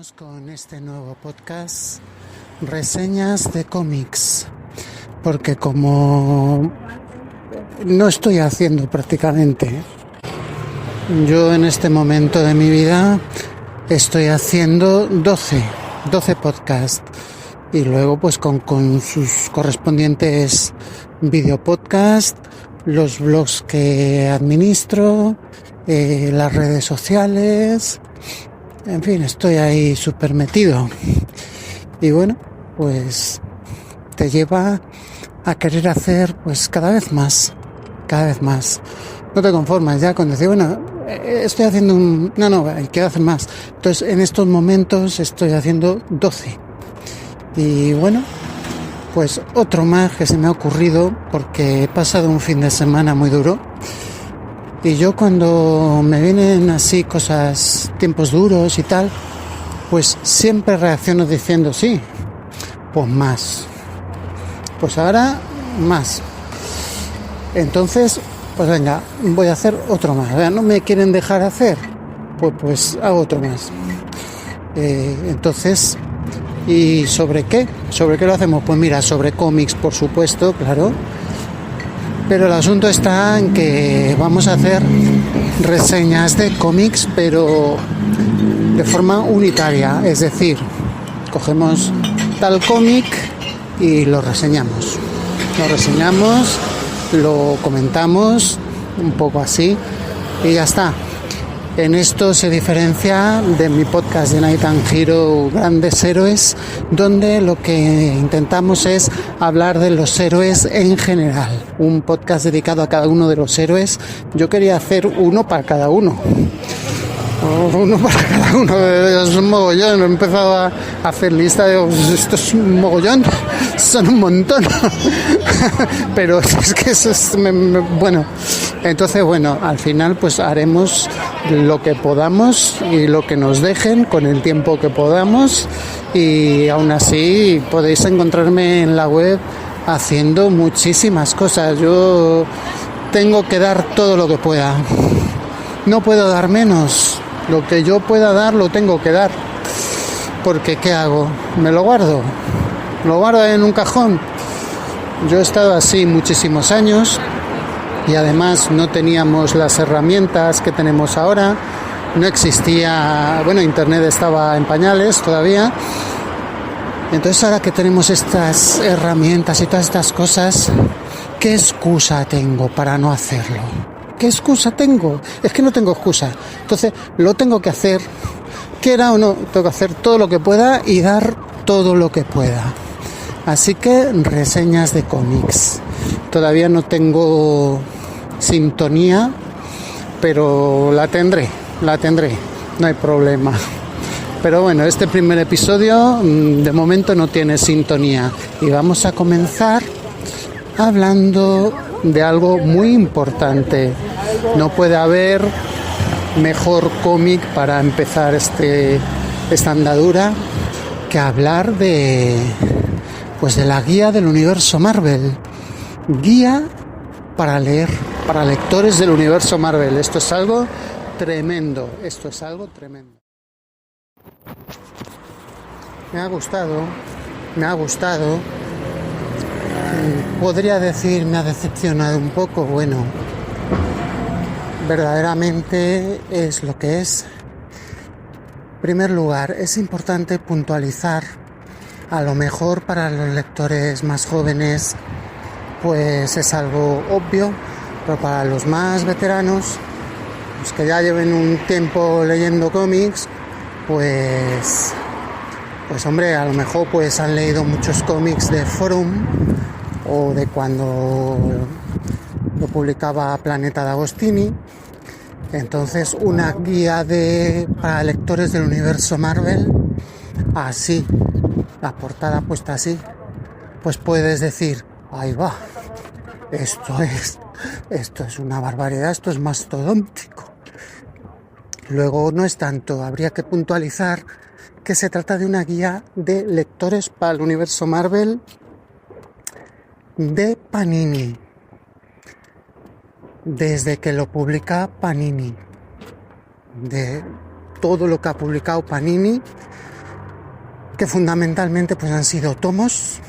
Empezamos con este nuevo podcast, reseñas de cómics, porque como no estoy haciendo prácticamente, yo en este momento de mi vida estoy haciendo 12 podcasts y luego pues con sus correspondientes videopodcasts, los blogs que administro, las redes sociales. En fin, estoy ahí súper metido. Y bueno, pues te lleva a querer hacer pues cada vez más. No te conformas ya con decir, bueno, estoy haciendo quiero hacer más. Entonces, en estos momentos estoy haciendo 12. Y bueno, pues otro más que se me ha ocurrido porque he pasado un fin de semana muy duro. Y yo cuando me vienen así cosas, tiempos duros y tal, pues siempre reacciono diciendo sí, pues más. Pues ahora más. Entonces, pues venga, voy a hacer otro más. ¿No me quieren dejar hacer? Pues hago otro más. Entonces, ¿y sobre qué? ¿Sobre qué lo hacemos? Pues mira, sobre cómics, por supuesto, claro. Pero el asunto está en que vamos a hacer reseñas de cómics, pero de forma unitaria. Es decir, cogemos tal cómic y lo reseñamos. Lo comentamos, un poco así, y ya está. En esto se diferencia de mi podcast de Night and Hero Grandes Héroes, donde lo que intentamos es hablar de los héroes en general. Un podcast dedicado a cada uno de los héroes. Yo quería hacer uno para cada uno. Es un mogollón. He empezado a hacer lista de esto es un mogollón, son un montón. Pero es que eso es bueno. Entonces, bueno, al final pues haremos lo que podamos y lo que nos dejen con el tiempo que podamos, y aún así podéis encontrarme en la web haciendo muchísimas cosas. Yo tengo que dar todo lo que pueda. No puedo dar menos. Lo que yo pueda dar lo tengo que dar. Porque ¿qué hago? ¿Me lo guardo? ¿Lo guardo en un cajón? Yo he estado así muchísimos años y además no teníamos las herramientas que tenemos ahora. No existía, internet estaba en pañales todavía. Entonces ahora que tenemos estas herramientas y todas estas cosas, ¿qué excusa tengo para no hacerlo? ¿Qué excusa tengo? Es que no tengo excusa. Entonces lo tengo que hacer, quiera o no, tengo que hacer todo lo que pueda y dar todo lo que pueda. Así que reseñas de cómics. Todavía no tengo sintonía, pero la tendré, no hay problema. Pero bueno, este primer episodio de momento no tiene sintonía y vamos a comenzar hablando de algo muy importante. No puede haber mejor cómic para empezar esta andadura que hablar de la guía del universo Marvel. Guía para leer, para lectores del universo Marvel. Esto es algo tremendo. Me ha gustado. Podría decir, me ha decepcionado un poco. Bueno, verdaderamente es lo que es. En primer lugar, es importante puntualizar, a lo mejor para los lectores más jóvenes pues es algo obvio, pero para los más veteranos, los que ya lleven un tiempo leyendo cómics, pues hombre, a lo mejor pues han leído muchos cómics de Forum o de cuando lo publicaba Planeta D'Agostini. Entonces una guía para lectores del universo Marvel, así, la portada puesta así, pues puedes decir, ahí va, esto es una barbaridad, esto es mastodóntico. Luego no es tanto, habría que puntualizar que se trata de una guía de lectores para el universo Marvel de Panini, desde que lo publica Panini, de todo lo que ha publicado Panini que fundamentalmente pues han sido tomos.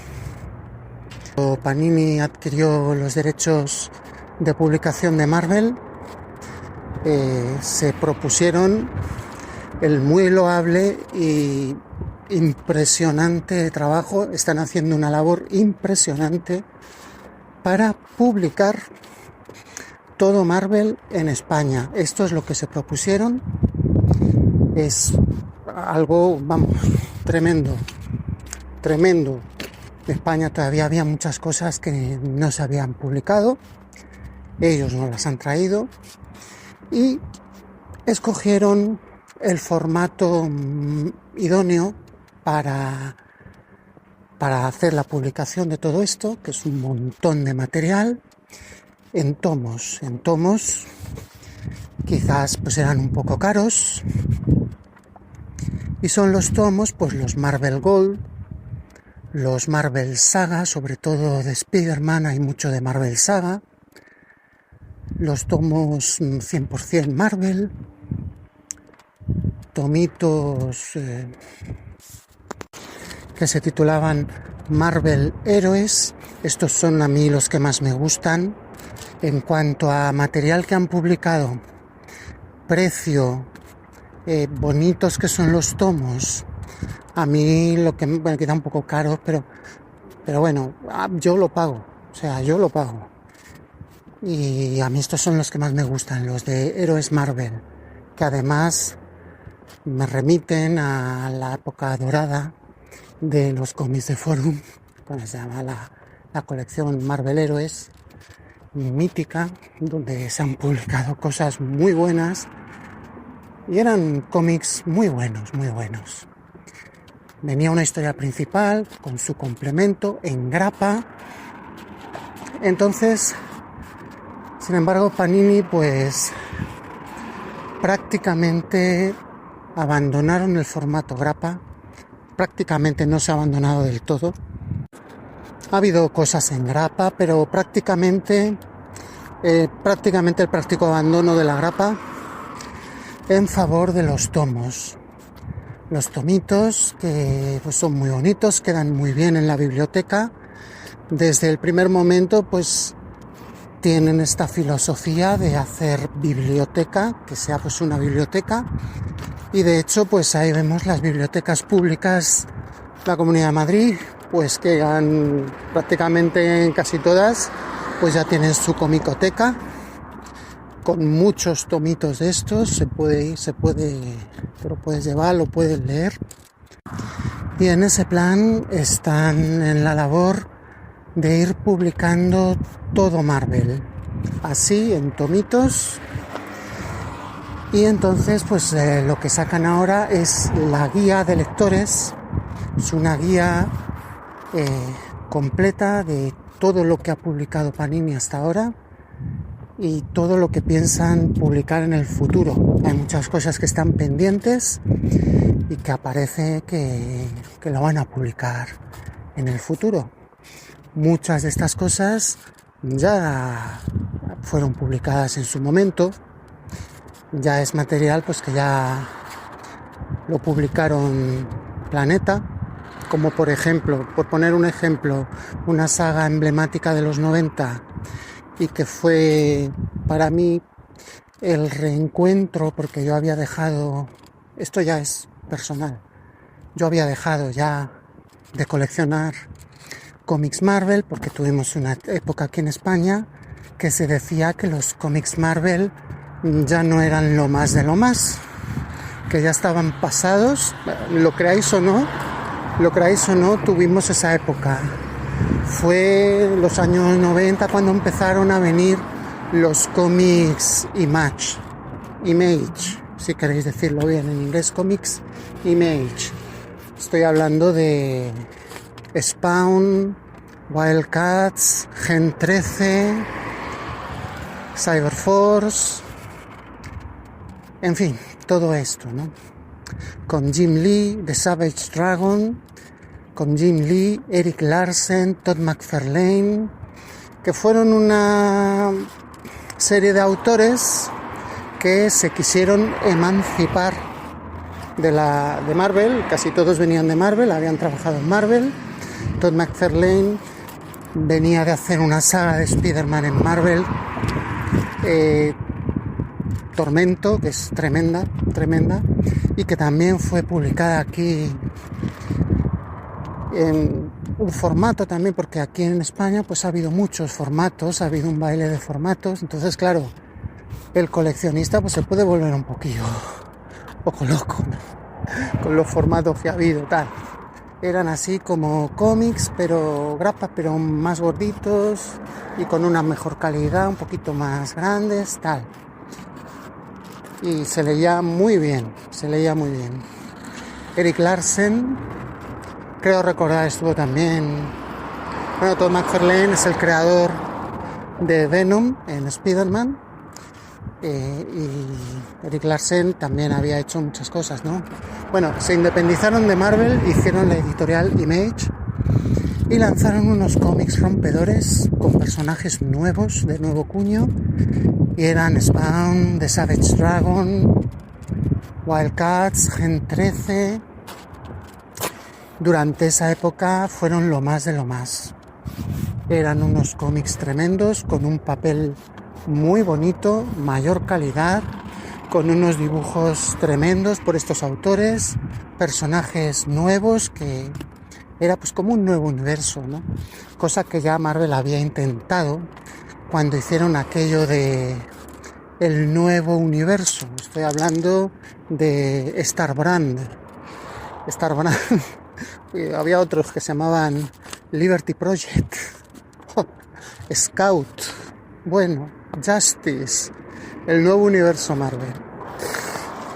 Panini adquirió los derechos de publicación de Marvel. Se propusieron el muy loable y impresionante trabajo, están haciendo una labor impresionante para publicar todo Marvel en España. Esto es lo que se propusieron. Es algo, vamos, tremendo. En España todavía había muchas cosas que no se habían publicado. Ellos nos las han traído y escogieron el formato idóneo para hacer la publicación de todo esto, que es un montón de material, en tomos. Quizás pues eran un poco caros, y son los tomos, pues los Marvel Gold, los Marvel Saga, sobre todo de Spider-Man hay mucho de Marvel Saga, los tomos 100% Marvel, tomitos que se titulaban Marvel Héroes. Estos son a mí los que más me gustan. En cuanto a material que han publicado, precio, bonitos que son los tomos, a mí lo que me queda un poco caro, pero bueno, yo lo pago. Y a mí estos son los que más me gustan, los de Héroes Marvel, que además me remiten a la época dorada de los cómics de Forum, cuando se llama la colección Marvel Héroes, mítica, donde se han publicado cosas muy buenas y eran cómics muy buenos. Venía una historia principal con su complemento en grapa. Entonces, sin embargo, Panini pues prácticamente abandonaron el formato grapa. Prácticamente no se ha abandonado del todo. Ha habido cosas en grapa, pero prácticamente el práctico abandono de la grapa en favor de los tomos. Los tomitos, que pues son muy bonitos, quedan muy bien en la biblioteca. Desde el primer momento pues tienen esta filosofía de hacer biblioteca, que sea pues una biblioteca. Y de hecho pues ahí vemos las bibliotecas públicas de la Comunidad de Madrid, pues que han prácticamente en casi todas pues ya tienen su comicoteca con muchos tomitos de estos. te lo puedes llevar, lo puedes leer, y en ese plan están en la labor de ir publicando todo Marvel así en tomitos. Y entonces pues lo que sacan ahora es la guía de lectores. Es una guía completa de todo lo que ha publicado Panini hasta ahora y todo lo que piensan publicar en el futuro. Hay muchas cosas que están pendientes y que aparece que lo van a publicar en el futuro. Muchas de estas cosas ya fueron publicadas en su momento. Ya es material pues que ya lo publicaron Planeta, como por ejemplo, por poner un ejemplo, una saga emblemática de los 90 y que fue para mí el reencuentro, porque yo había dejado, esto ya es personal, yo había dejado ya de coleccionar cómics Marvel porque tuvimos una época aquí en España que se decía que los cómics Marvel ya no eran lo más de lo más, que ya estaban pasados. Lo creáis o no, tuvimos esa época. Fue los años 90 cuando empezaron a venir los cómics Image, si queréis decirlo bien en inglés, cómics Image. Estoy hablando de Spawn, Wildcats, Gen 13, Cyberforce, en fin, todo esto, ¿no? Con Jim Lee, The Savage Dragon, con Jim Lee, Eric Larsen, Todd McFarlane, que fueron una serie de autores que se quisieron emancipar de Marvel, casi todos venían de Marvel, habían trabajado en Marvel. Todd McFarlane venía de hacer una saga de Spider-Man en Marvel, Tormento, que es tremenda, y que también fue publicada aquí en un formato también, porque aquí en España pues ha habido muchos formatos, ha habido un baile de formatos, entonces claro, el coleccionista pues se puede volver un poco loco, ¿no? Con los formatos que ha habido, tal. Eran así como cómics, pero grapas, pero más gorditos y con una mejor calidad, un poquito más grandes, tal. Y se leía muy bien. Erik Larsen, creo recordar, estuvo también. Bueno, Todd McFarlane es el creador de Venom en Spider-Man. Y Erik Larsen también había hecho muchas cosas, ¿no? Bueno, se independizaron de Marvel, hicieron la editorial Image y lanzaron unos cómics rompedores con personajes nuevos, de nuevo cuño, y eran Spawn, The Savage Dragon, Wildcats, Gen 13. Durante esa época fueron lo más de lo más. Eran unos cómics tremendos, con un papel muy bonito, mayor calidad, con unos dibujos tremendos por estos autores, personajes nuevos, que era pues como un nuevo universo, ¿no? Cosa que ya Marvel había intentado cuando hicieron aquello de el nuevo universo. Estoy hablando de Starbrand. Había otros que se llamaban Liberty Project, Scout, bueno, Justice, el nuevo universo Marvel.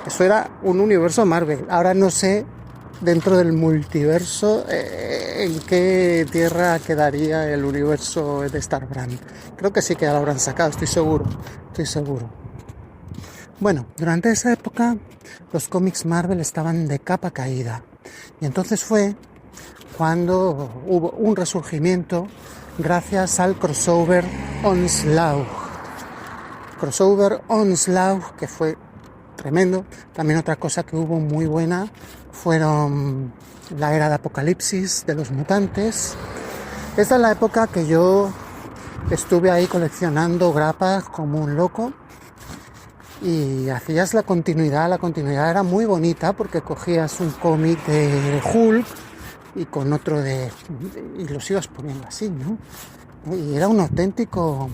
Eso era un universo Marvel. Ahora no sé, dentro del multiverso, en qué tierra quedaría el universo de Starbrand. Creo que sí que ya lo habrán sacado, estoy seguro. Bueno, durante esa época los cómics Marvel estaban de capa caída. Y entonces fue cuando hubo un resurgimiento gracias al crossover Onslaught. Que fue tremendo. También otra cosa que hubo muy buena fueron la era de Apocalipsis de los mutantes. Esta es la época que yo estuve ahí coleccionando grapas como un loco y hacías la continuidad era muy bonita porque cogías un cómic de Hulk y con otro y los ibas poniendo así, ¿no? Y era un auténtico.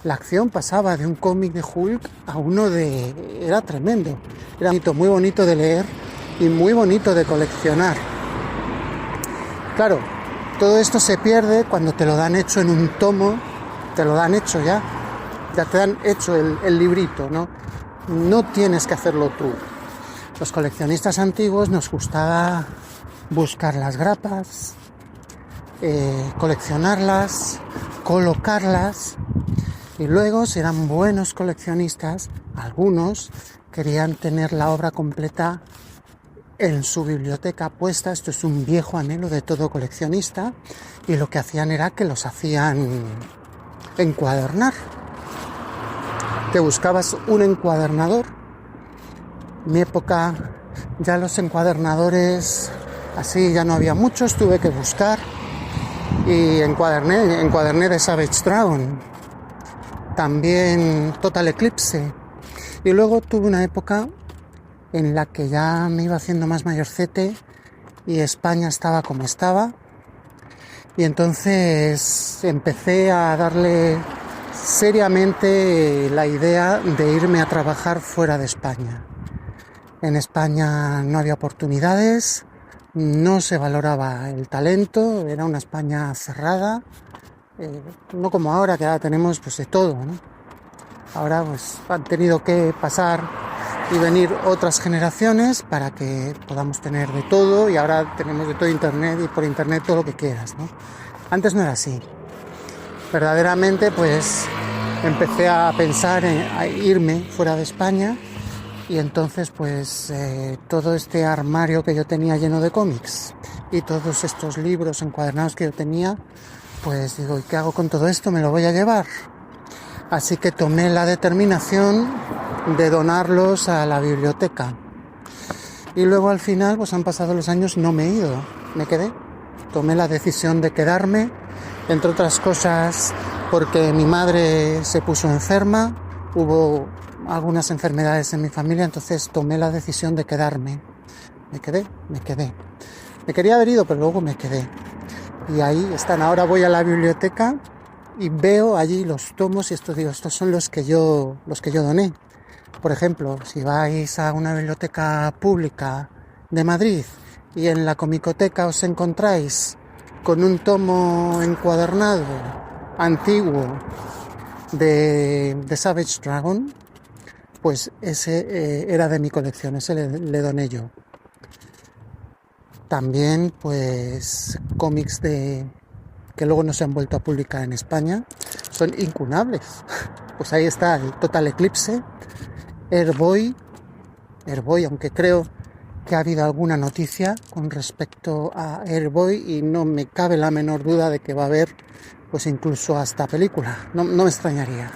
La acción pasaba de un cómic de Hulk a uno era tremendo. Era muy bonito de leer y muy bonito de coleccionar. Claro, todo esto se pierde cuando te lo dan hecho en un tomo, te lo dan hecho ya te dan hecho el librito, ¿no? No tienes que hacerlo tú. Los coleccionistas antiguos nos gustaba buscar las grapas, coleccionarlas, colocarlas. Y luego, si eran buenos coleccionistas, algunos querían tener la obra completa en su biblioteca puesta. Esto es un viejo anhelo de todo coleccionista. Y lo que hacían era que los hacían encuadernar. Te buscabas un encuadernador. En mi época ya los encuadernadores así ya no había muchos, tuve que buscar. Y encuaderné de Savage Dragon. También Total Eclipse. Y luego tuve una época en la que ya me iba haciendo más mayorcete y España estaba como estaba. Y entonces empecé a darle seriamente la idea de irme a trabajar fuera de España. En España no había oportunidades, no se valoraba el talento, era una España cerrada. No como ahora, que ahora tenemos pues de todo, ¿no? Ahora pues han tenido que pasar y venir otras generaciones para que podamos tener de todo, y ahora tenemos de todo internet, y por internet todo lo que quieras, ¿no? Antes no era así. Verdaderamente pues empecé a pensar a irme fuera de España, y entonces pues todo este armario que yo tenía lleno de cómics y todos estos libros encuadernados que yo tenía, pues digo, ¿y qué hago con todo esto? ¿Me lo voy a llevar? Así que tomé la determinación de donarlos a la biblioteca. Y luego al final, pues han pasado los años, no me he ido, me quedé. Tomé la decisión de quedarme, entre otras cosas porque mi madre se puso enferma, hubo algunas enfermedades en mi familia, entonces tomé la decisión de quedarme. Me quedé. Me quería haber ido, pero luego me quedé. Y ahí están. Ahora voy a la biblioteca y veo allí los tomos y estos son los que yo doné. Por ejemplo, si vais a una biblioteca pública de Madrid y en la comicoteca os encontráis con un tomo encuadernado antiguo de Savage Dragon, pues ese era de mi colección, ese le doné yo. También pues cómics que luego no se han vuelto a publicar en España, son incunables. Pues ahí está el Total Eclipse, Airboy, aunque creo que ha habido alguna noticia con respecto a Airboy y no me cabe la menor duda de que va a haber pues incluso hasta película, no me extrañaría.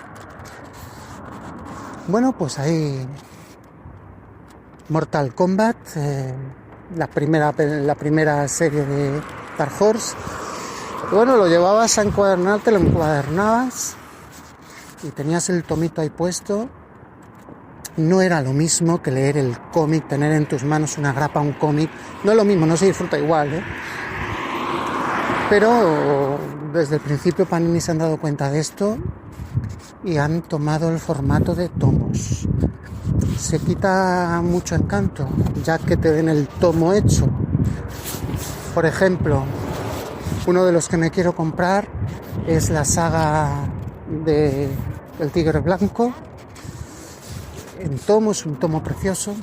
Bueno, pues ahí Mortal Kombat, la primera serie de Dark Horse. Bueno, lo llevabas a encuadernar, te lo encuadernabas y tenías el tomito ahí puesto. No era lo mismo que leer el cómic, tener en tus manos una grapa, un cómic. No es lo mismo, no se disfruta igual, ¿eh? Pero desde el principio Panini se han dado cuenta de esto y han tomado el formato de tomos. Se quita mucho encanto, ya que te den el tomo hecho. Por ejemplo, uno de los que me quiero comprar es la saga de El Tigre Blanco. En tomos, un tomo precioso.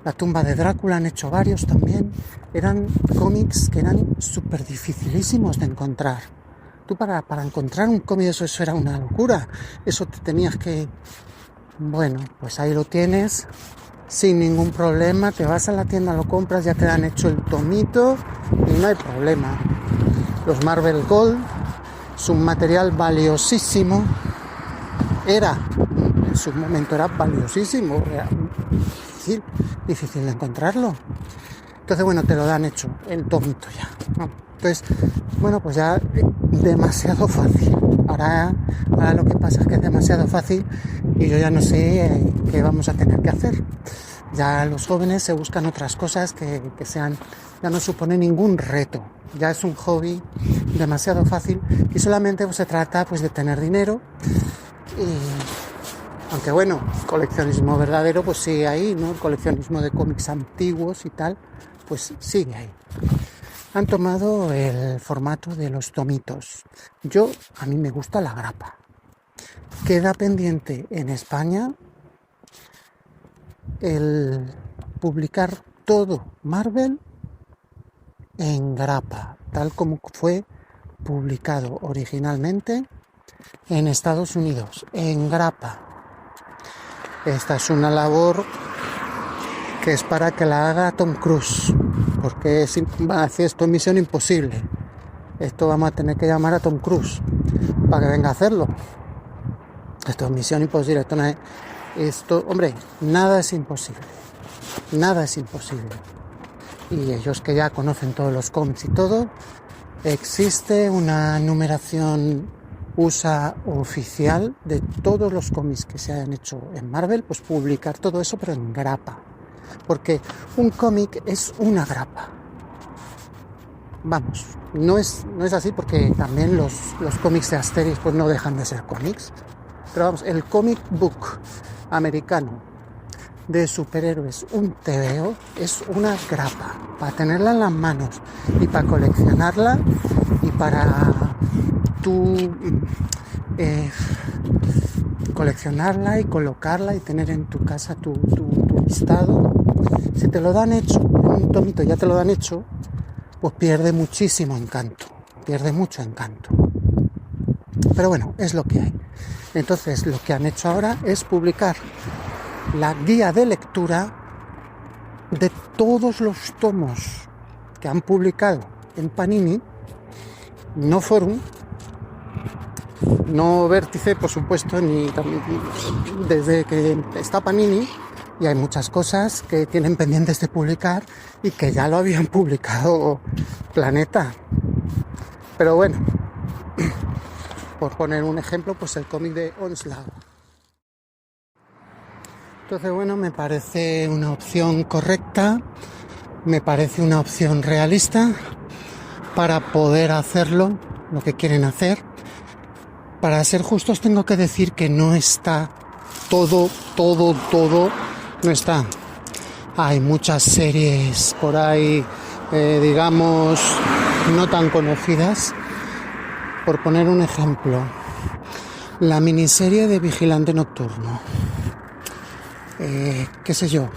La tumba de Drácula, han hecho varios también. Eran cómics que eran súper dificilísimos de encontrar. Tú para encontrar un cómic eso era una locura. Eso te tenías que... Bueno, pues ahí lo tienes, sin ningún problema. Te vas a la tienda, lo compras, ya te han hecho el tomito y no hay problema. Los Marvel Gold, es un material valiosísimo. En su momento era valiosísimo, era difícil de encontrarlo. Entonces, bueno, te lo dan hecho, el tomito ya. Entonces, bueno, pues ya demasiado fácil. Ahora lo que pasa es que es demasiado fácil y yo ya no sé qué vamos a tener que hacer. Ya los jóvenes se buscan otras cosas que sean, ya no supone ningún reto. Ya es un hobby demasiado fácil y solamente pues, se trata pues de tener dinero. Y aunque bueno, coleccionismo verdadero pues sigue ahí, ¿no? El coleccionismo de cómics antiguos y tal, pues sigue ahí. Han tomado el formato de los tomitos. A mí me gusta la grapa. Queda pendiente en España el publicar todo Marvel en grapa, tal como fue publicado originalmente en Estados Unidos, en grapa. Esta es una labor que es para que la haga Tom Cruise, porque van a decir esto es misión imposible. Esto vamos a tener que llamar a Tom Cruise para que venga a hacerlo. Esto es misión imposible. Hombre, nada es imposible. Nada es imposible. Y ellos que ya conocen todos los cómics y todo, existe una numeración USA oficial de todos los cómics que se hayan hecho en Marvel, pues publicar todo eso, pero en grapa. Porque un cómic es una grapa. Vamos, no es así porque también los cómics de Asterix pues no dejan de ser cómics. Pero vamos, el comic book americano de superhéroes, un TVO, es una grapa. Para tenerla en las manos y para coleccionarla y para tú coleccionarla y colocarla y tener en tu casa tu listado. Si te lo dan hecho, en un tomito ya te lo dan hecho, pues pierde muchísimo encanto, pierde mucho encanto. Pero bueno, es lo que hay. Entonces lo que han hecho ahora es publicar la guía de lectura de todos los tomos que han publicado en Panini, no Forum, no Vértice, por supuesto, ni desde que está Panini, y hay muchas cosas que tienen pendientes de publicar y que ya lo habían publicado Planeta. Pero bueno, por poner un ejemplo, pues el cómic de Onslaught. Entonces, bueno, me parece una opción correcta, me parece una opción realista para poder hacerlo, lo que quieren hacer. Para ser justos tengo que decir que no está todo, no está. Hay muchas series por ahí, digamos, no tan conocidas. Por poner un ejemplo, la miniserie de Vigilante Nocturno, qué sé yo,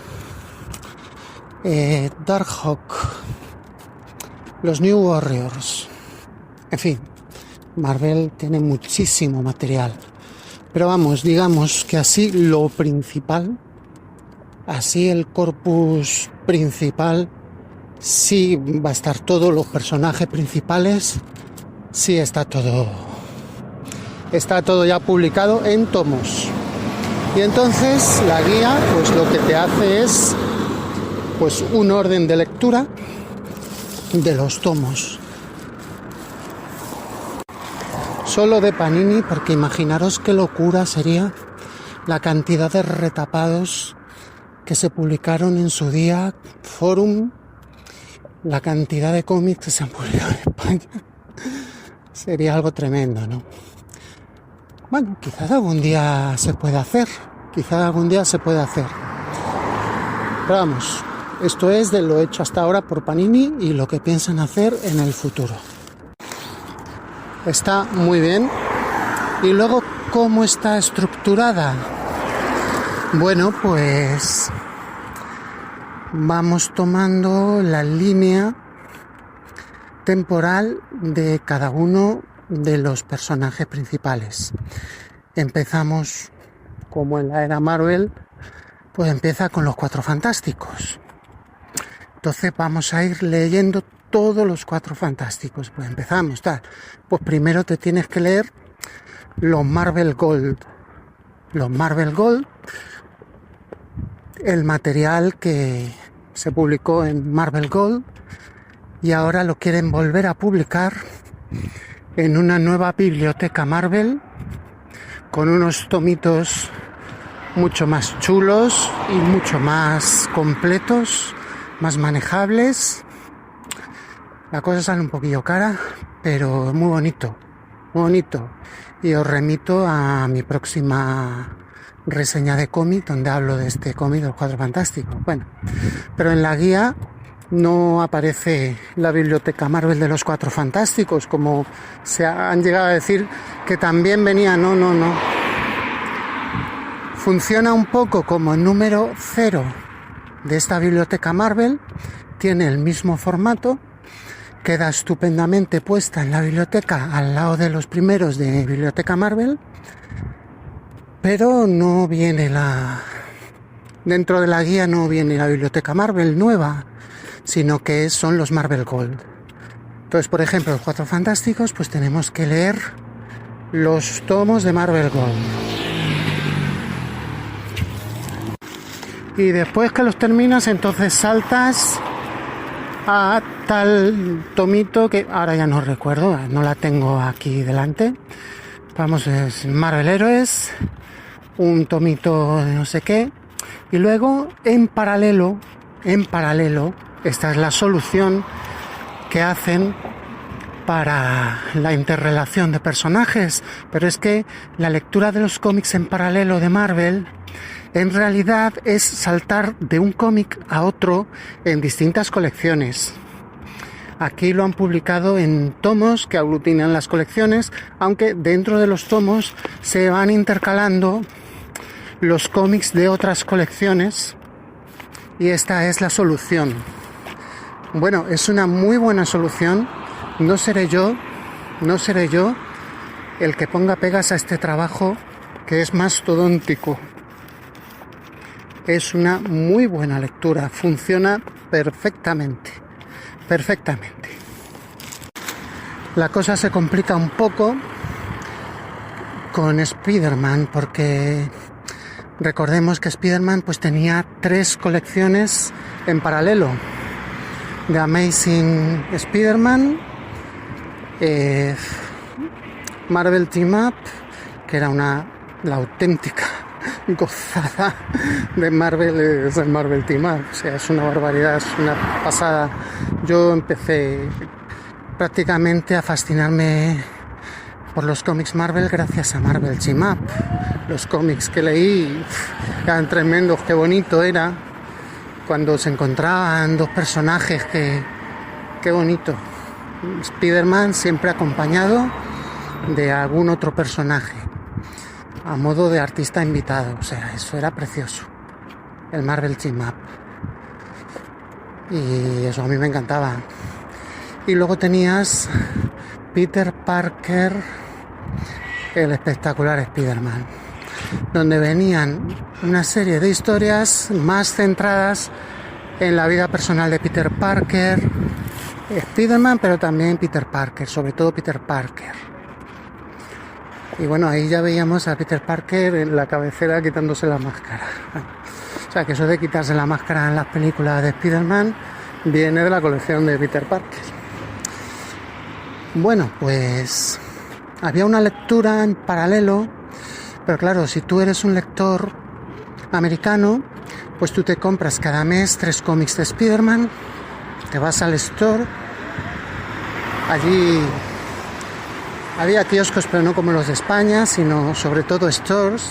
Darkhawk, los New Warriors, en fin, Marvel tiene muchísimo material. Pero vamos, digamos que así lo principal, así el corpus principal, sí va a estar todo, los personajes principales, sí está todo ya publicado en tomos. Y entonces la guía, pues lo que te hace es pues un orden de lectura de los tomos. Solo de Panini, porque imaginaros qué locura sería la cantidad de retapados que se publicaron en su día, Forum, la cantidad de cómics que se han publicado en España. Sería algo tremendo, ¿no? Bueno, quizás algún día se pueda hacer. Pero vamos, esto es de lo hecho hasta ahora por Panini y lo que piensan hacer en el futuro. Está muy bien. Y luego, ¿cómo está estructurada? Bueno, pues vamos tomando la línea temporal de cada uno de los personajes principales. Empezamos, como en la era Marvel, pues empieza con los Cuatro Fantásticos. Entonces vamos a ir leyendo todos los Cuatro Fantásticos. Pues empezamos, tal. Pues primero te tienes que leer los Marvel Gold. Los Marvel Gold, el material que se publicó en Marvel Gold y ahora lo quieren volver a publicar en una nueva biblioteca Marvel con unos tomitos mucho más chulos y mucho más completos, más manejables. La cosa sale un poquillo cara, pero muy bonito. Y os remito a mi próxima reseña de cómic, donde hablo de este cómic de los Cuatro Fantásticos. Bueno, pero en la guía no aparece la biblioteca Marvel de los Cuatro Fantásticos, como se han llegado a decir que también venía. No. Funciona un poco como el número 0 de esta biblioteca Marvel, tiene el mismo formato, queda estupendamente puesta en la biblioteca al lado de los primeros de Biblioteca Marvel, pero no viene dentro de la guía no viene la Biblioteca Marvel nueva, sino que son los Marvel Gold. Entonces, por ejemplo, los Cuatro Fantásticos, pues tenemos que leer los tomos de Marvel Gold. Y después que los terminas, entonces saltas a tal tomito que ahora ya no recuerdo, no la tengo aquí delante. Vamos, es Marvel Héroes, un tomito de no sé qué. Y luego, en paralelo, esta es la solución que hacen para la interrelación de personajes. Pero es que la lectura de los cómics en paralelo de Marvel en realidad es saltar de un cómic a otro en distintas colecciones. Aquí lo han publicado en tomos que aglutinan las colecciones, aunque dentro de los tomos se van intercalando los cómics de otras colecciones, y esta es la solución. Bueno, es una muy buena solución. No seré yo el que ponga pegas a este trabajo, que es mastodóntico. Es una muy buena lectura, funciona perfectamente. La cosa se complica un poco con Spider-Man, porque recordemos que Spider-Man pues tenía 3 colecciones en paralelo. The Amazing Spider-Man, Marvel Team Up, que era la auténtica gozada de Marvel, es el Marvel Team Up, o sea, es una barbaridad, es una pasada. Yo empecé prácticamente a fascinarme por los cómics Marvel gracias a Marvel Team Up. Los cómics que leí eran tremendos, qué bonito era cuando se encontraban 2 personajes, qué bonito. Spider-Man siempre acompañado de algún otro personaje, a modo de artista invitado, o sea, eso era precioso, el Marvel Team Up. Y eso a mí me encantaba. Y luego tenías Peter Parker, el espectacular Spider-Man, donde venían una serie de historias más centradas en la vida personal de Peter Parker, Spider-Man, pero también Peter Parker, sobre todo Peter Parker. Y bueno, ahí ya veíamos a Peter Parker en la cabecera quitándose la máscara. O sea, que eso de quitarse la máscara en las películas de Spider-Man viene de la colección de Peter Parker. Bueno, pues había una lectura en paralelo, pero claro, si tú eres un lector americano, pues tú te compras cada mes 3 cómics de Spider-Man, te vas al store, allí había kioscos, pero no como los de España, sino sobre todo stores.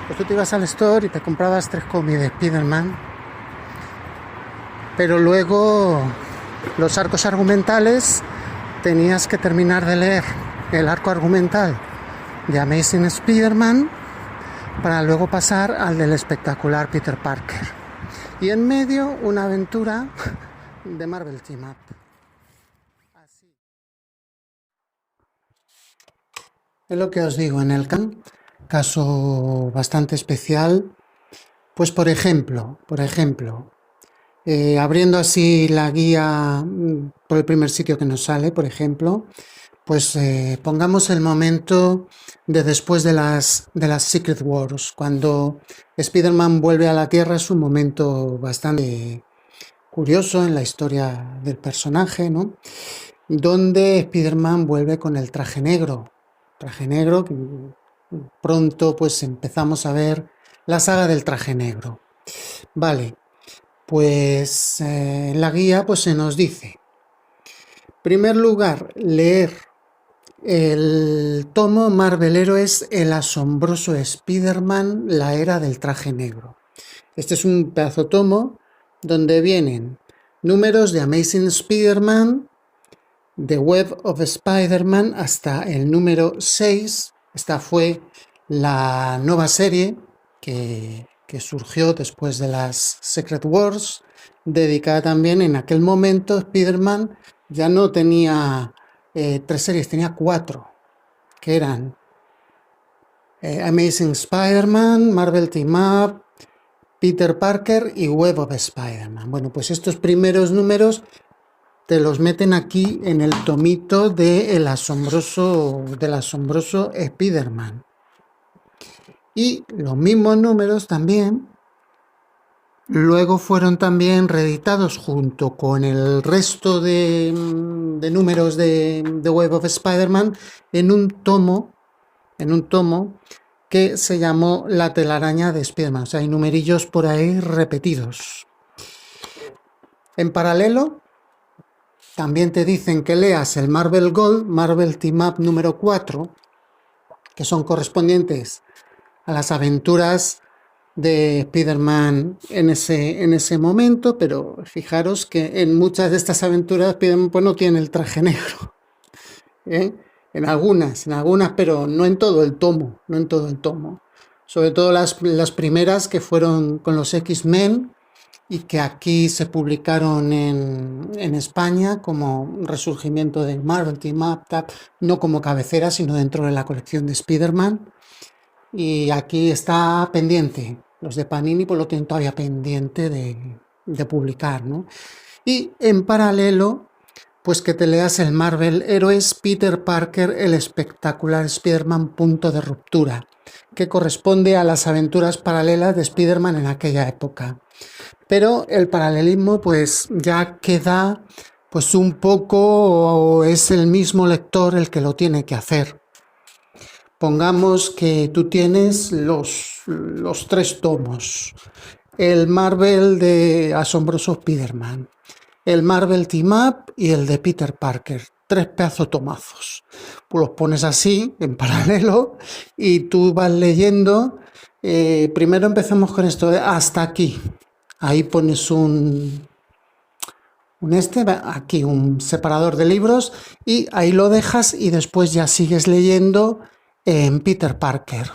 Pues tú te ibas al store y te comprabas 3 cómics de Spider-Man, pero luego los arcos argumentales tenías que terminar de leer el arco argumental de Amazing Spider-Man para luego pasar al del espectacular Peter Parker. Y en medio una aventura de Marvel Team Up. Así. Es lo que os digo, en el caso bastante especial, pues por ejemplo, abriendo así la guía por el primer sitio que nos sale, por ejemplo, pues pongamos el momento de después de las Secret Wars, cuando Spider-Man vuelve a la Tierra. Es un momento bastante curioso en la historia del personaje, ¿no? Donde Spider-Man vuelve con el traje negro, que pronto pues empezamos a ver la saga del traje negro. Vale. Pues en la guía pues se nos dice, en primer lugar, leer el tomo Marvel Heroes, el asombroso Spider-Man, la era del traje negro. Este es un pedazo tomo donde vienen números de Amazing Spider-Man, The Web of Spider-Man, hasta el número 6. Esta fue la nueva serie que surgió después de las Secret Wars, dedicada también. En aquel momento Spider-Man ya no tenía 3 series, tenía 4, que eran Amazing Spider-Man, Marvel Team Up, Peter Parker y Web of Spider-Man. Bueno, pues estos primeros números te los meten aquí en el tomito del asombroso Spider-Man. Y los mismos números también luego fueron también reeditados junto con el resto de números de Web of Spider-Man en un tomo que se llamó La telaraña de Spider-Man. O sea, hay numerillos por ahí repetidos. En paralelo, también te dicen que leas el Marvel Gold, Marvel Team Up número 4, que son correspondientes a las aventuras de Spider-Man en ese momento, pero fijaros que en muchas de estas aventuras Spider-Man pues no tiene el traje negro. En algunas, pero no en todo el tomo, Sobre todo las primeras, que fueron con los X-Men y que aquí se publicaron en España como resurgimiento del Marvel Team Up, no como cabecera, sino dentro de la colección de Spider-Man. Y aquí está pendiente, los de Panini pues lo tienen todavía pendiente de publicar, ¿no? Y en paralelo pues que te leas el Marvel Heroes Peter Parker, el espectacular Spider-Man Punto de Ruptura, que corresponde a las aventuras paralelas de Spider-Man en aquella época. Pero el paralelismo pues ya queda pues un poco, o es el mismo lector el que lo tiene que hacer. Pongamos que tú tienes los 3 tomos. El Marvel de Asombroso Spider-Man, el Marvel Team Up y el de Peter Parker. 3 pedazos tomazos. Pues los pones así, en paralelo, y tú vas leyendo. Primero empezamos con esto de hasta aquí. Ahí pones aquí un separador de libros, y ahí lo dejas y después ya sigues leyendo en Peter Parker.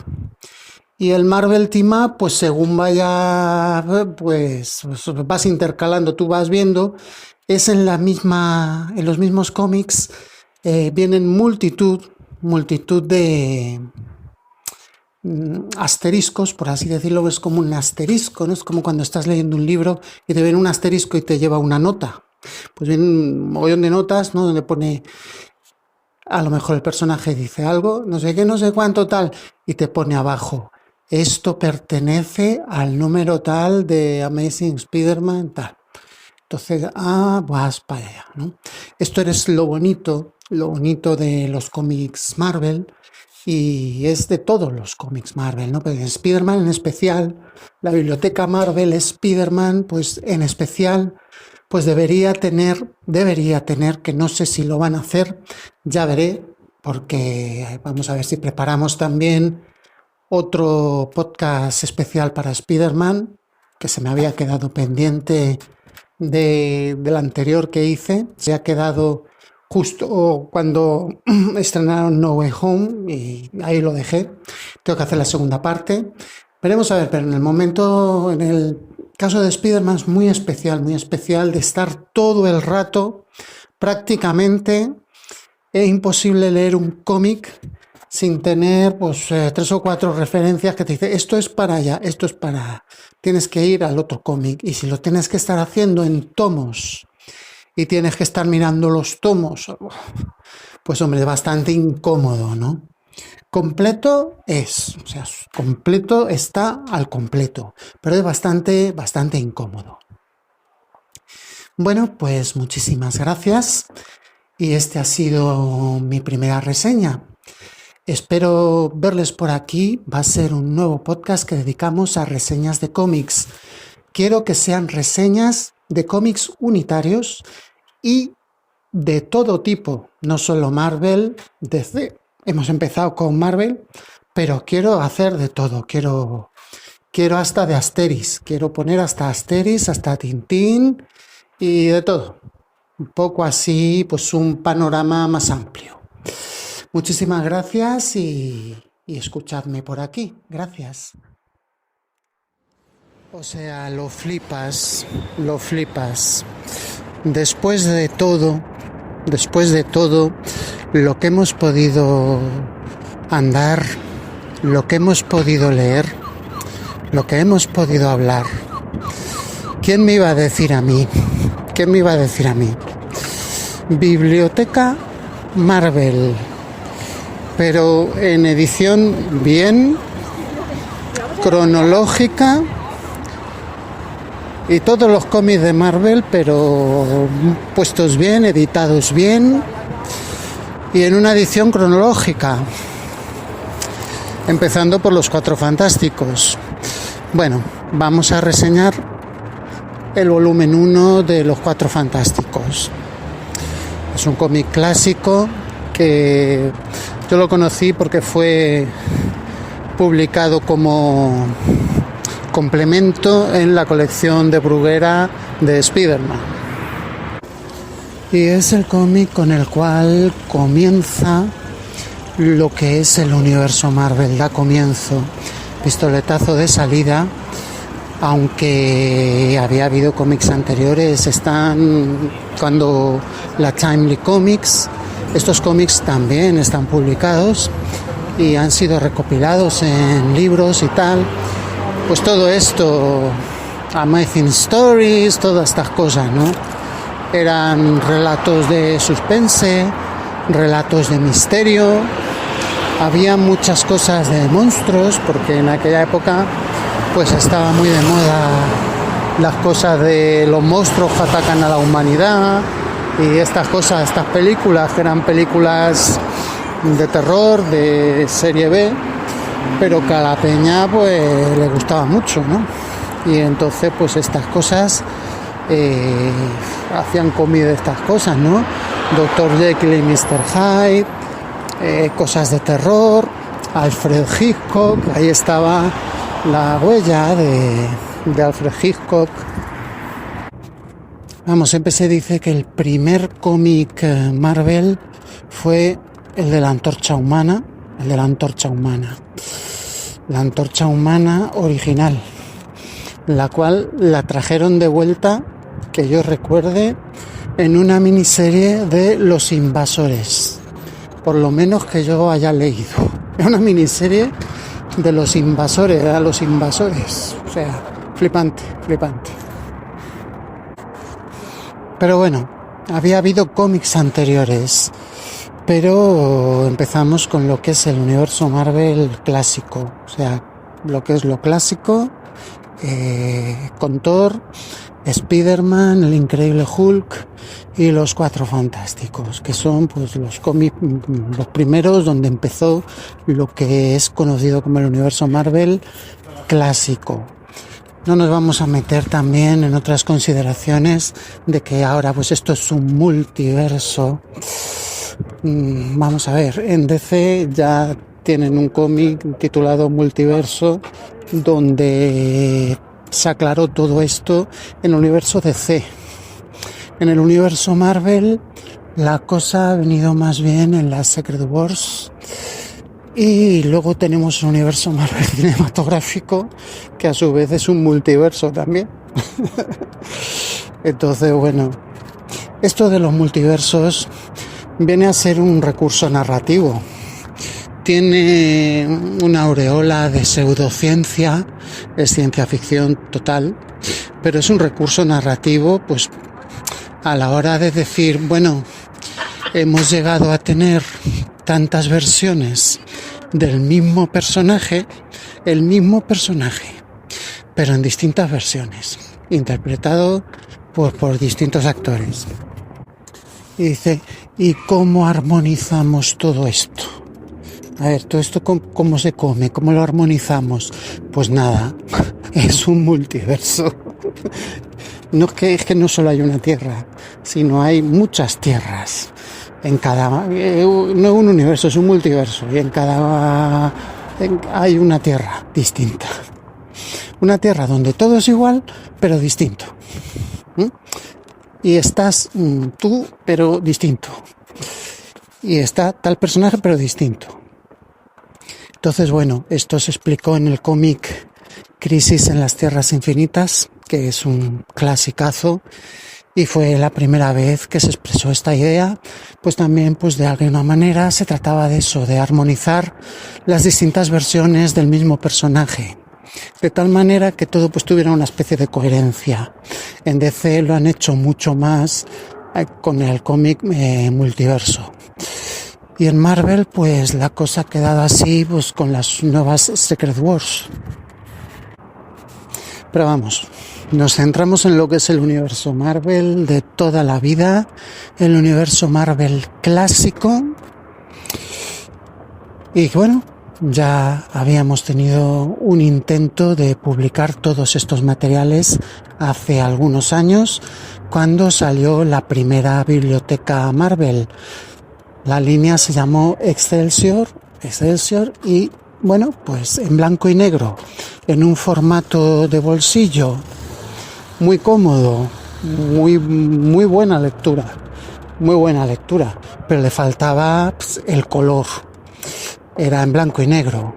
Y el Marvel Team Up, pues según vaya, pues vas intercalando, tú vas viendo, es en los mismos cómics, vienen multitud de asteriscos, por así decirlo. Es como un asterisco, ¿no? Es como cuando estás leyendo un libro y te viene un asterisco y te lleva una nota. Pues viene un mogollón de notas, ¿no? Donde pone, a lo mejor el personaje dice algo, no sé qué, no sé cuánto, tal, y te pone abajo, esto pertenece al número tal de Amazing Spider-Man, tal. Entonces, vas para allá, ¿no? Esto es lo bonito de los cómics Marvel, y es de todos los cómics Marvel, ¿no? Pero en Spider-Man en especial, la biblioteca Marvel Spider-Man, pues en especial, pues debería tener, que no sé si lo van a hacer, ya veré, porque vamos a ver si preparamos también otro podcast especial para Spider-Man, que se me había quedado pendiente del anterior que hice. Se ha quedado justo cuando estrenaron No Way Home y ahí lo dejé. Tengo que hacer la segunda parte. Veremos a ver, pero en el caso de Spider-Man es muy especial de estar todo el rato, prácticamente es imposible leer un cómic sin tener pues 3 o 4 referencias que te dicen esto es para allá, esto es para... Tienes que ir al otro cómic, y si lo tienes que estar haciendo en tomos y tienes que estar mirando los tomos, pues hombre, es bastante incómodo, ¿no? Completo completo está al completo, pero es bastante incómodo. Bueno, pues muchísimas gracias, y este ha sido mi primera reseña. Espero verles por aquí. Va a ser un nuevo podcast que dedicamos a reseñas de cómics. Quiero que sean reseñas de cómics unitarios y de todo tipo, no solo Marvel, DC. Hemos empezado con Marvel, pero quiero hacer de todo. Quiero hasta de Asterix. Quiero poner hasta Asterix, hasta Tintín y de todo. Un poco así, pues un panorama más amplio. Muchísimas gracias y escuchadme por aquí. Gracias. O sea, lo flipas. Después de todo, lo que hemos podido andar, lo que hemos podido leer, lo que hemos podido hablar, ¿quién me iba a decir a mí? Biblioteca Marvel, pero en edición bien, cronológica, y todos los cómics de Marvel, pero puestos bien, editados bien, y en una edición cronológica, empezando por los 4 Fantásticos. Bueno, vamos a reseñar el volumen 1 de los 4 Fantásticos. Es un cómic clásico que yo lo conocí porque fue publicado como complemento en la colección de Bruguera de Spider-Man. Y es el cómic con el cual comienza lo que es el universo Marvel, da comienzo, pistoletazo de salida, aunque había habido cómics anteriores. Están cuando la Timely Comics, estos cómics también están publicados y han sido recopilados en libros y tal. Pues todo esto, Amazing Stories, todas estas cosas, ¿no? Eran relatos de suspense, relatos de misterio. Había muchas cosas de monstruos, porque en aquella época pues estaba muy de moda las cosas de los monstruos que atacan a la humanidad y estas cosas, estas películas que eran películas de terror, de serie B, pero que a la peña pues le gustaba mucho, ¿no? Y entonces pues estas cosas hacían cómic de estas cosas, ¿no? Dr. Jekyll y Mr. Hyde, cosas de terror, Alfred Hitchcock, ahí estaba la huella de Alfred Hitchcock. Vamos, siempre se dice que el primer cómic Marvel fue el de la Antorcha Humana, la Antorcha Humana original, la cual la trajeron de vuelta, que yo recuerde, en una miniserie de Los Invasores, por lo menos que yo haya leído. Es una miniserie de Los Invasores, a los invasores, o sea, flipante. Pero bueno, había habido cómics anteriores, pero empezamos con lo que es el universo Marvel clásico, o sea, lo que es lo clásico, con Thor, Spider-Man, el Increíble Hulk y los Cuatro Fantásticos, que son pues los cómics, los primeros donde empezó lo que es conocido como el universo Marvel clásico. No nos vamos a meter también en otras consideraciones de que ahora pues esto es un multiverso. Vamos a ver, en DC ya tienen un cómic titulado Multiverso, donde se aclaró todo esto en el universo DC. En el universo Marvel la cosa ha venido más bien en las Secret Wars, y luego tenemos un universo Marvel cinematográfico que a su vez es un multiverso también. Entonces, bueno, esto de los multiversos viene a ser un recurso narrativo. Tiene una aureola de pseudociencia, es ciencia ficción total, pero es un recurso narrativo, pues a la hora de decir, bueno, hemos llegado a tener tantas versiones del mismo personaje, pero en distintas versiones, interpretado por distintos actores. Y dice, ¿y cómo armonizamos todo esto? A ver, todo esto ¿cómo se come? ¿Cómo lo armonizamos? Pues nada, es un multiverso. No es que no solo hay una tierra, sino hay muchas tierras. En cada, no es un universo, es un multiverso, y en cada hay una tierra distinta. Una tierra donde todo es igual, pero distinto. Y estás tú, pero distinto. Y está tal personaje, pero distinto. Entonces, bueno, esto se explicó en el cómic Crisis en las Tierras Infinitas, que es un clasicazo, y fue la primera vez que se expresó esta idea. Pues también, pues de alguna manera se trataba de eso, de armonizar las distintas versiones del mismo personaje, de tal manera que todo pues tuviera una especie de coherencia. En DC lo han hecho mucho más con el cómic multiverso. Y en Marvel, pues la cosa ha quedado así, pues con las nuevas Secret Wars. Pero vamos, nos centramos en lo que es el universo Marvel de toda la vida, el universo Marvel clásico. Y bueno, ya habíamos tenido un intento de publicar todos estos materiales hace algunos años, cuando salió la primera biblioteca Marvel. La línea se llamó Excelsior y bueno, pues en blanco y negro, en un formato de bolsillo, muy cómodo, muy buena lectura, pero le faltaba el color, era en blanco y negro.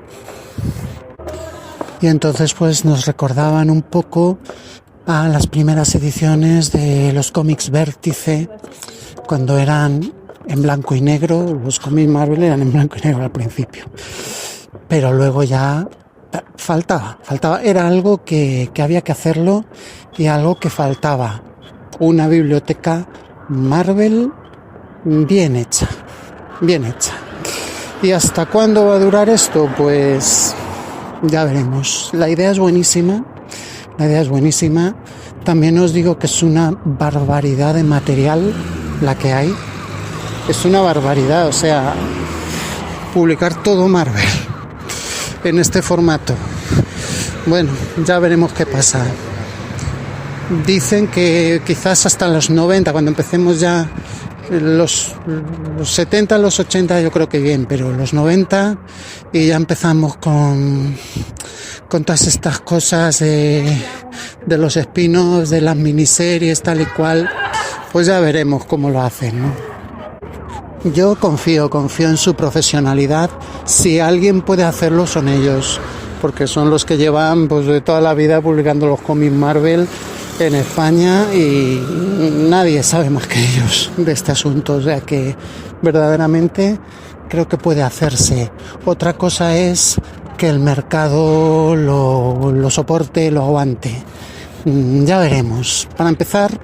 Y entonces pues nos recordaban un poco a las primeras ediciones de los cómics Vértice, cuando eran en blanco y negro. Los cómics Marvel eran en blanco y negro al principio, pero luego ya faltaba, era algo que había que hacerlo, y algo que faltaba, una biblioteca Marvel bien hecha, bien hecha. ¿Y hasta cuándo va a durar esto? Pues ya veremos. La idea es buenísima, También os digo que es una barbaridad de material la que hay. Es una barbaridad, o sea, publicar todo Marvel en este formato. Bueno, ya veremos qué pasa. Dicen que quizás hasta los 90, cuando empecemos ya los 70, los 80 yo creo que bien, pero los 90 y ya empezamos con todas estas cosas de los spin-offs, de las miniseries, tal y cual, pues ya veremos cómo lo hacen, ¿no? Yo confío en su profesionalidad. Si alguien puede hacerlo son ellos, porque son los que llevan pues de toda la vida publicando los cómics Marvel en España y nadie sabe más que ellos de este asunto, o sea que verdaderamente creo que puede hacerse. Otra cosa es que el mercado lo soporte, lo aguante. Ya veremos. Para empezar,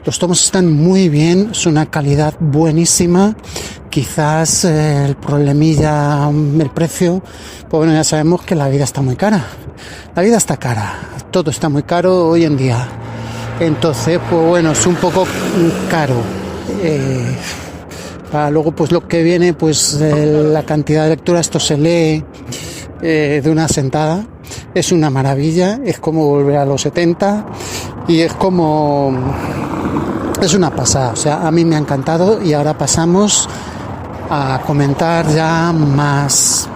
los tomos están muy bien, es una calidad buenísima. Quizás el problemilla, el precio, pues bueno, ya sabemos que la vida está muy cara. La vida está cara, todo está muy caro hoy en día. Entonces, pues bueno, es un poco caro. Para luego, pues lo que viene, pues la cantidad de lectura, esto se lee de una sentada. Es una maravilla, es como volver a los 70 y es una pasada. O sea, a mí me ha encantado y ahora pasamos a comentar ya más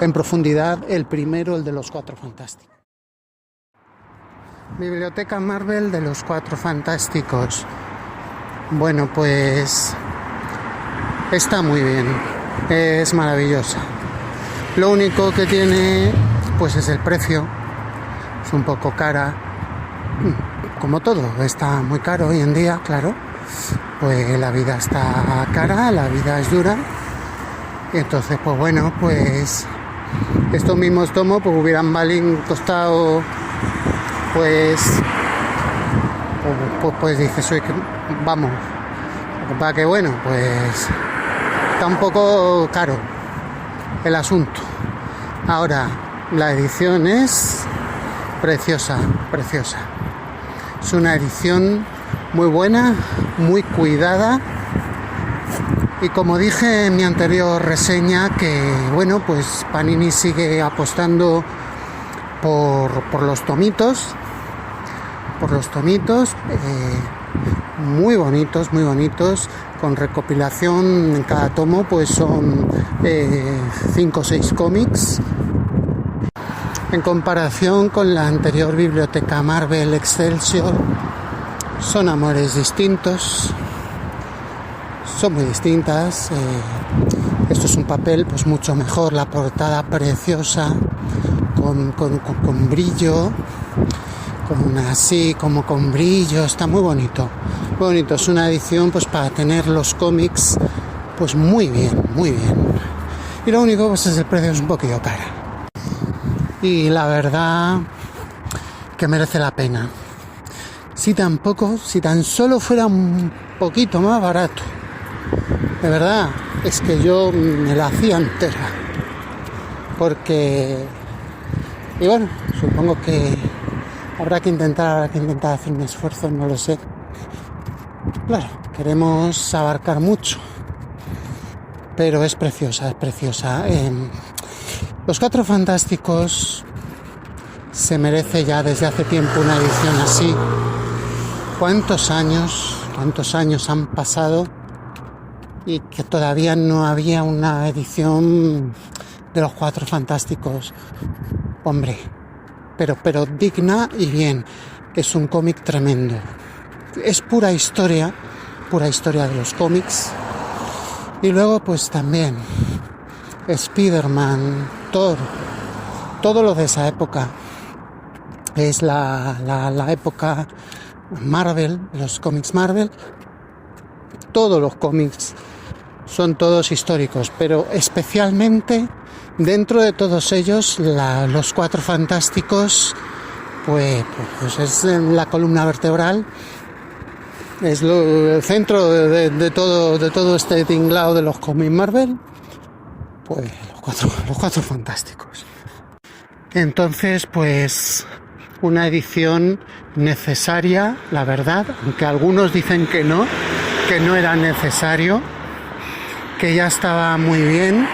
en profundidad el primero, el de los Cuatro Fantásticos. Biblioteca Marvel de los Cuatro Fantásticos. Bueno, pues está muy bien, es maravillosa. Lo único que tiene pues es el precio, es un poco cara, como todo, está muy caro hoy en día, claro. Pues la vida está cara, la vida es dura. Y entonces, pues bueno, pues estos mismos tomos pues hubieran costado, pues dices, oye, vamos, para que bueno, pues está un poco caro el asunto. Ahora, la edición es preciosa. Es una edición muy buena, muy cuidada. Y como dije en mi anterior reseña, que bueno, pues Panini sigue apostando por los tomitos, muy bonitos, con recopilación en cada tomo, pues son 5 o 6 cómics. En comparación con la anterior biblioteca Marvel Excelsior, son amores distintos, son muy distintas. Esto es un papel pues mucho mejor, la portada preciosa, con brillo, con brillo, está muy bonito, es una edición pues para tener los cómics pues muy bien, y lo único pues es el precio, es un poquillo cara, y la verdad que merece la pena. Si tan solo fuera un poquito más barato, de verdad, es que yo me la hacía entera, porque, y bueno, supongo que habrá que intentar hacer un esfuerzo, no lo sé. Claro, queremos abarcar mucho, pero es preciosa. Los Cuatro Fantásticos se merece ya desde hace tiempo una edición así. ¿Cuántos años han pasado y que todavía no había una edición de los Cuatro Fantásticos? Hombre, pero digna y bien. Es un cómic tremendo. Es pura historia de los cómics. Y luego pues también Spider-Man, Thor, todo lo de esa época. Es la época Marvel, los cómics Marvel. Todos los cómics son todos históricos, pero especialmente dentro de todos ellos los Cuatro Fantásticos pues es la columna vertebral es el centro de todo este tinglado de los cómics Marvel, pues los cuatro fantásticos. Entonces, pues una edición necesaria, la verdad, aunque algunos dicen que no era necesario, que ya estaba muy bien,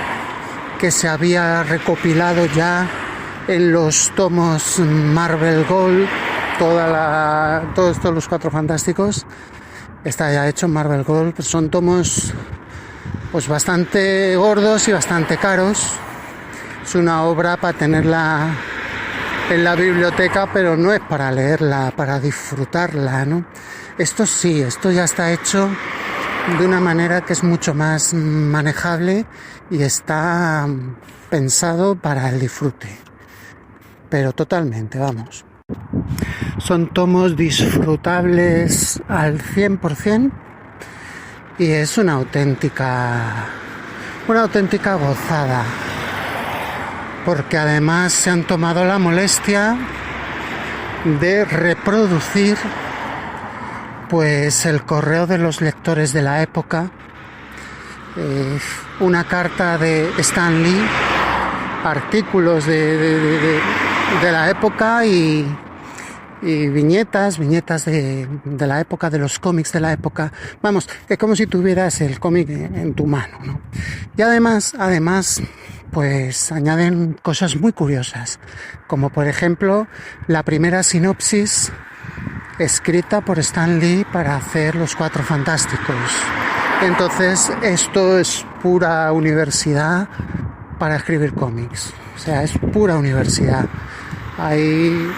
que se había recopilado ya en los tomos Marvel Gold todo esto, los cuatro fantásticos está ya hecho en Marvel Gold. Pues son tomos pues bastante gordos y bastante caros. Es una obra para tenerla en la biblioteca, pero no es para leerla, para disfrutarla, ¿no? Esto sí, esto ya está hecho de una manera que es mucho más manejable y está pensado para el disfrute, pero totalmente, vamos. Son tomos disfrutables al 100% y es una auténtica gozada, porque además se han tomado la molestia de reproducir pues el correo de los lectores de la época, una carta de Stan Lee, artículos de la época y viñetas de la época, de los cómics de la época. Vamos, es como si tuvieras el cómic en tu mano, ¿no? Y además, pues añaden cosas muy curiosas, como por ejemplo la primera sinopsis escrita por Stan Lee para hacer Los Cuatro Fantásticos. Entonces esto es pura universidad para escribir cómics, o sea, es pura universidad. Ahí,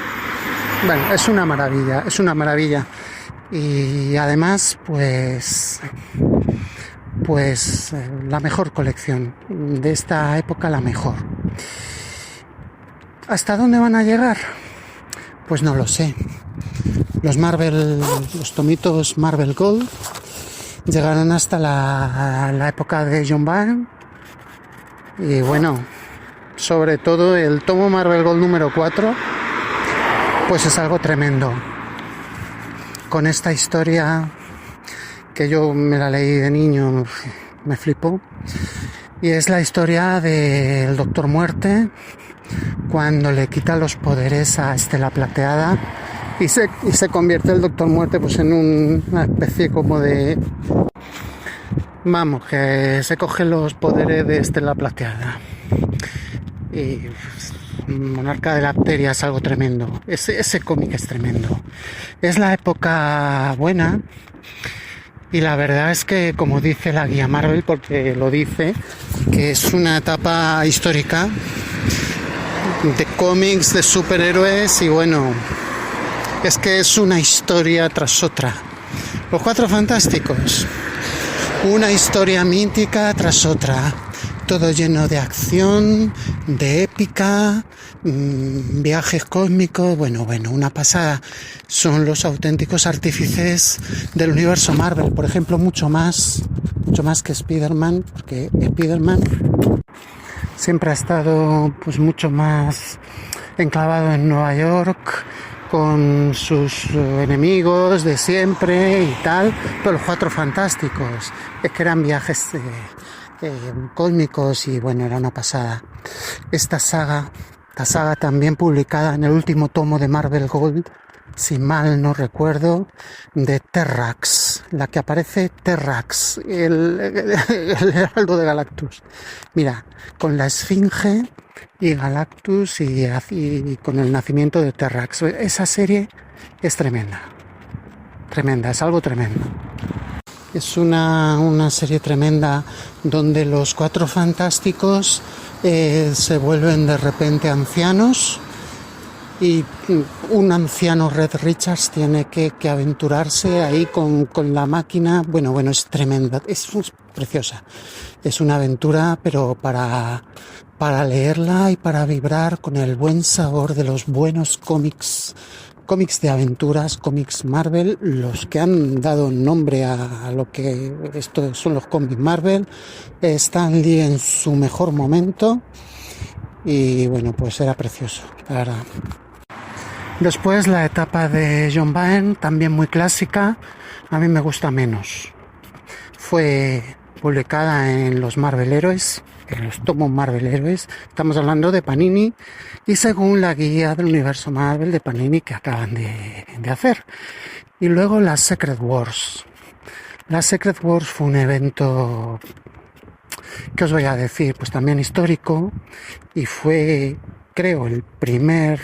bueno, es una maravilla. Y además, pues la mejor colección de esta época, la mejor. ¿Hasta dónde van a llegar? Pues no lo sé. Los tomitos Marvel Gold llegarán hasta la época de John Byrne. Y bueno, sobre todo el tomo Marvel Gold número 4, pues es algo tremendo. Con esta historia que yo me la leí de niño, me flipó. Y es la historia del Doctor Muerte, cuando le quita los poderes a Estela Plateada y se convierte el Doctor Muerte pues en una especie como de... Vamos, que se coge los poderes de Estela Plateada. Y Monarca de la Pteria es algo tremendo. Ese cómic es tremendo. Es la época buena. Y la verdad es que, como dice la guía Marvel, porque lo dice, que es una etapa histórica de cómics, de superhéroes, y bueno, es que es una historia tras otra. Los Cuatro Fantásticos, una historia mítica tras otra, todo lleno de acción, de épica, viajes cósmicos, bueno, una pasada. Son los auténticos artífices del universo Marvel, por ejemplo, mucho más que Spider-Man, porque Spider-Man siempre ha estado pues mucho más enclavado en Nueva York, con sus enemigos de siempre y tal, pero los Cuatro Fantásticos es que eran viajes cósmicos y bueno, era una pasada. Esta saga también publicada en el último tomo de Marvel Gold, si mal no recuerdo, de Terrax, la que aparece Terrax, el heraldo de Galactus. Mira, con la Esfinge y Galactus y con el nacimiento de Terrax. Esa serie es tremenda, es algo tremendo. Es una serie tremenda donde los Cuatro Fantásticos se vuelven de repente ancianos y un anciano Red Richards tiene que aventurarse ahí con la máquina. Bueno, es tremenda, es preciosa. Es una aventura, pero para leerla y para vibrar con el buen sabor de los buenos cómics de aventuras, cómics Marvel, los que han dado nombre a lo que estos son los cómics Marvel. Stan Lee en su mejor momento y bueno, pues era precioso, la verdad. Después la etapa de John Byrne, también muy clásica, a mí me gusta menos. Fue publicada en los Marvel Heroes, en los tomos Marvel Heroes. Estamos hablando de Panini y según la guía del universo Marvel de Panini que acaban de hacer. Y luego la Secret Wars. La Secret Wars fue un evento, ¿qué os voy a decir? Pues también histórico, y fue, creo, el primer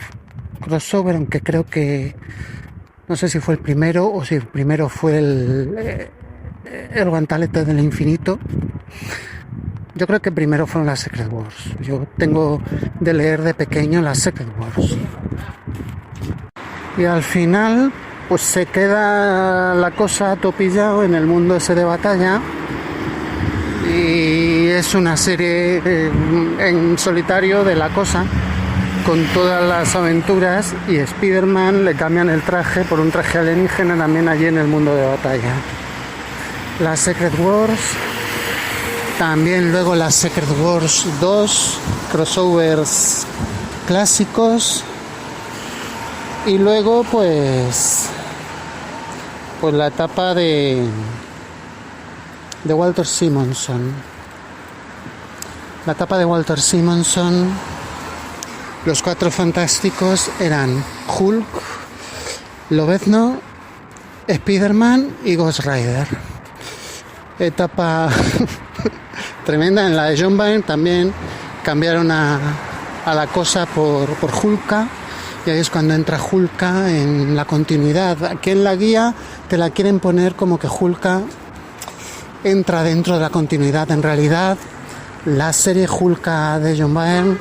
crossover, aunque creo que no sé si fue el primero o si el primero fue el guantelete del infinito. Yo creo que primero fueron las Secret Wars. Yo tengo de leer de pequeño las Secret Wars. Y al final pues se queda la cosa topillado en el mundo ese de batalla. Y es una serie en solitario de la cosa, con todas las aventuras, y Spider-Man le cambian el traje por un traje alienígena también allí en el mundo de batalla. Las Secret Wars, también luego las Secret Wars 2, crossovers clásicos, y luego pues la etapa de Walter Simonson. La etapa de Walter Simonson, los Cuatro Fantásticos eran Hulk, Lobezno, Spider-Man y Ghost Rider. Etapa tremenda. En la de John Byrne también cambiaron a la cosa por Hulka, y ahí es cuando entra Hulka en la continuidad. Aquí en la guía te la quieren poner como que Hulka entra dentro de la continuidad. En realidad la serie Hulka de John Byrne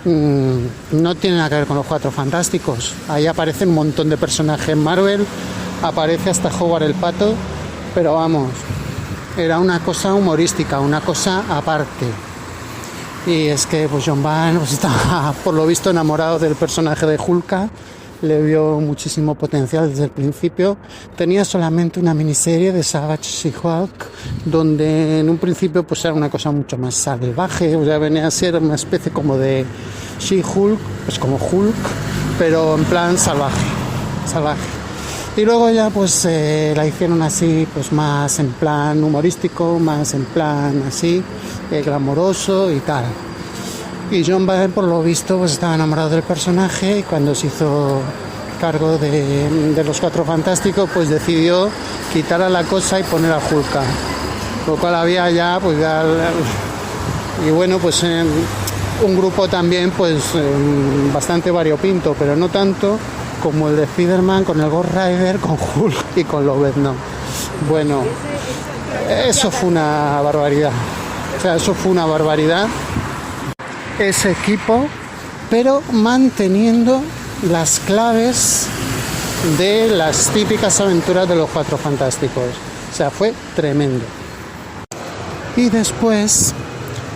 no tiene nada que ver con los Cuatro Fantásticos. Ahí aparecen un montón de personajes Marvel, aparece hasta Howard el Pato, pero vamos, era una cosa humorística, una cosa aparte. Y es que pues John Byrne pues, estaba por lo visto enamorado del personaje de Hulka, le vio muchísimo potencial desde el principio. Tenía solamente una miniserie de Savage She-Hulk, donde en un principio pues era una cosa mucho más salvaje, o sea, venía a ser una especie como de She-Hulk, pues como Hulk, pero en plan salvaje. Y luego ya pues la hicieron así, pues más en plan humorístico, más en plan así, glamoroso y tal. Y John Byrne, por lo visto, pues estaba enamorado del personaje, y cuando se hizo cargo de los Cuatro Fantásticos, pues decidió quitar a la cosa y poner a Hulka. Lo cual había ya, pues ya... Y bueno, pues un grupo también, pues bastante variopinto, pero no tanto como el de Spider-Man, con el Ghost Rider, con Hulk y con Lobezno. Bueno, eso fue una barbaridad. O sea, eso fue una barbaridad. Ese equipo, pero manteniendo las claves de las típicas aventuras de los Cuatro Fantásticos. O sea, fue tremendo. Y después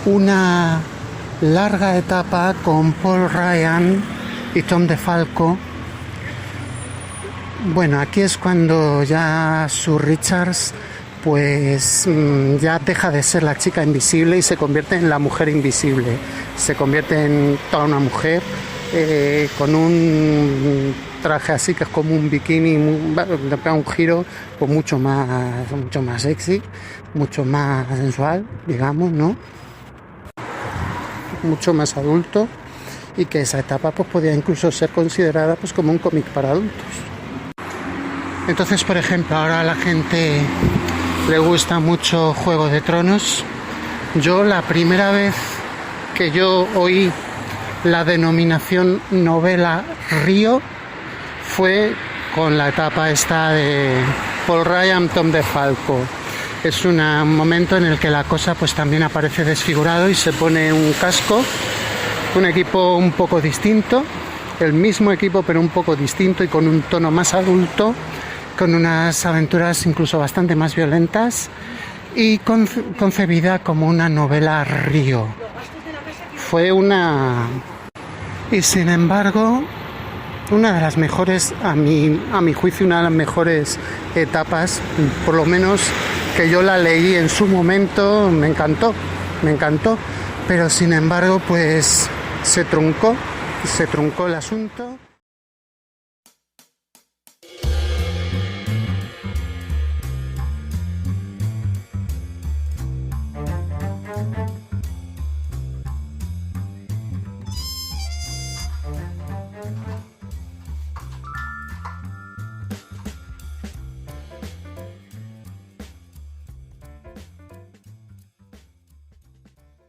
una larga etapa con Paul Ryan y Tom DeFalco. Bueno, aquí es cuando ya Sue Richards pues ya deja de ser la chica invisible y se convierte en la mujer invisible. Se convierte en toda una mujer con un traje así que es como un bikini, le pega un giro pues mucho más sexy, mucho más sensual, digamos, ¿no? Mucho más adulto, y que esa etapa pues podía incluso ser considerada pues como un cómic para adultos. Entonces, por ejemplo, ahora a la gente le gusta mucho Juego de Tronos. Yo la primera vez que yo oí la denominación novela Río fue con la etapa esta de Paul Ryan, Tom DeFalco. Es un momento en el que la cosa pues también aparece desfigurado y se pone un casco, un equipo un poco distinto, el mismo equipo pero un poco distinto y con un tono más adulto, con unas aventuras incluso bastante más violentas y concebida como una novela Río. Fue y sin embargo, una de las mejores, a mi juicio, una de las mejores etapas, por lo menos que yo la leí en su momento, me encantó, pero sin embargo, pues se truncó el asunto.